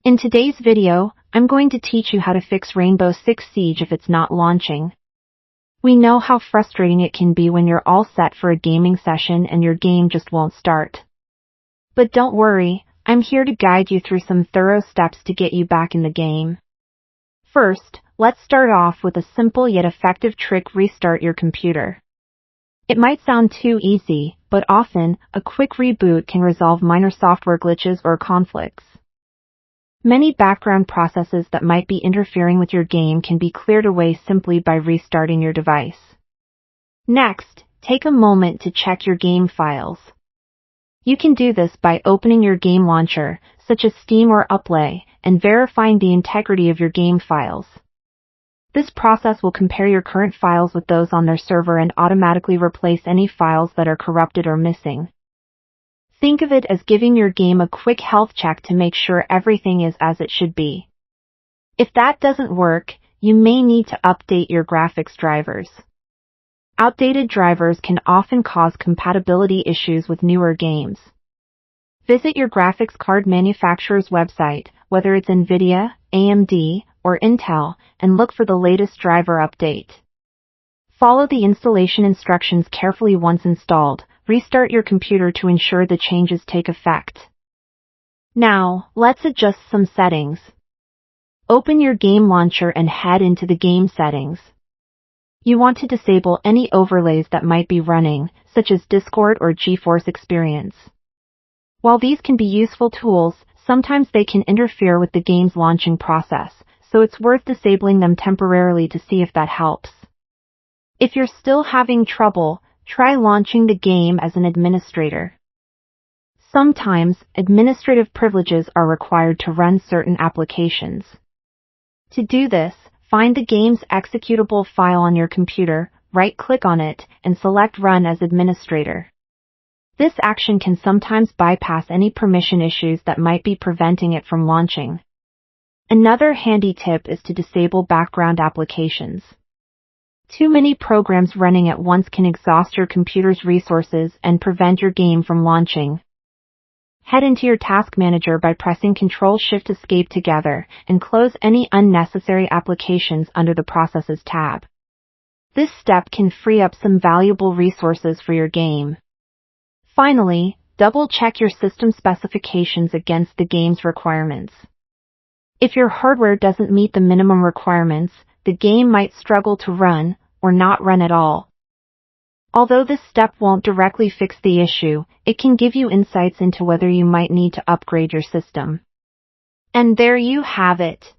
In today's video, I'm going to teach you how to fix Rainbow Six Siege if it's not launching. We know how frustrating it can be when you're all set for a gaming session and your game just won't start. But don't worry, I'm here to guide you through some thorough steps to get you back in the game. First, let's start off with a simple yet effective trick: restart your computer. It might sound too easy, but often, a quick reboot can resolve minor software glitches or conflicts. Many background processes that might be interfering with your game can be cleared away simply by restarting your device. Next, take a moment to check your game files. You can do this by opening your game launcher, such as Steam or Uplay, and verifying the integrity of your game files. This process will compare your current files with those on their server and automatically replace any files that are corrupted or missing. Think of it as giving your game a quick health check to make sure everything is as it should be. If that doesn't work, you may need to update your graphics drivers. Outdated drivers can often cause compatibility issues with newer games. Visit your graphics card manufacturer's website, whether it's NVIDIA, AMD, or Intel, and look for the latest driver update. Follow the installation instructions carefully. Once installed, restart your computer to ensure the changes take effect. Now, let's adjust some settings. Open your game launcher and head into the game settings. You want to disable any overlays that might be running, such as Discord or GeForce Experience. While these can be useful tools, sometimes they can interfere with the game's launching process, so it's worth disabling them temporarily to see if that helps. If you're still having trouble, try launching the game as an administrator. Sometimes, administrative privileges are required to run certain applications. To do this, find the game's executable file on your computer, right-click on it, and select Run as Administrator. This action can sometimes bypass any permission issues that might be preventing it from launching. Another handy tip is to disable background applications. Too many programs running at once can exhaust your computer's resources and prevent your game from launching. Head into your task manager by pressing Ctrl-Shift-Escape together and close any unnecessary applications under the Processes tab. This step can free up some valuable resources for your game. Finally, double-check your system specifications against the game's requirements. If your hardware doesn't meet the minimum requirements, the game might struggle to run, or not run at all. Although this step won't directly fix the issue, it can give you insights into whether you might need to upgrade your system. And there you have it.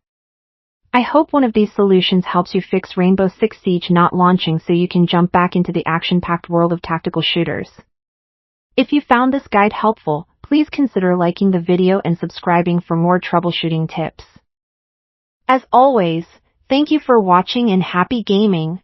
I hope one of these solutions helps you fix Rainbow Six Siege not launching so you can jump back into the action-packed world of tactical shooters. If you found this guide helpful, please consider liking the video and subscribing for more troubleshooting tips. As always, thank you for watching and happy gaming!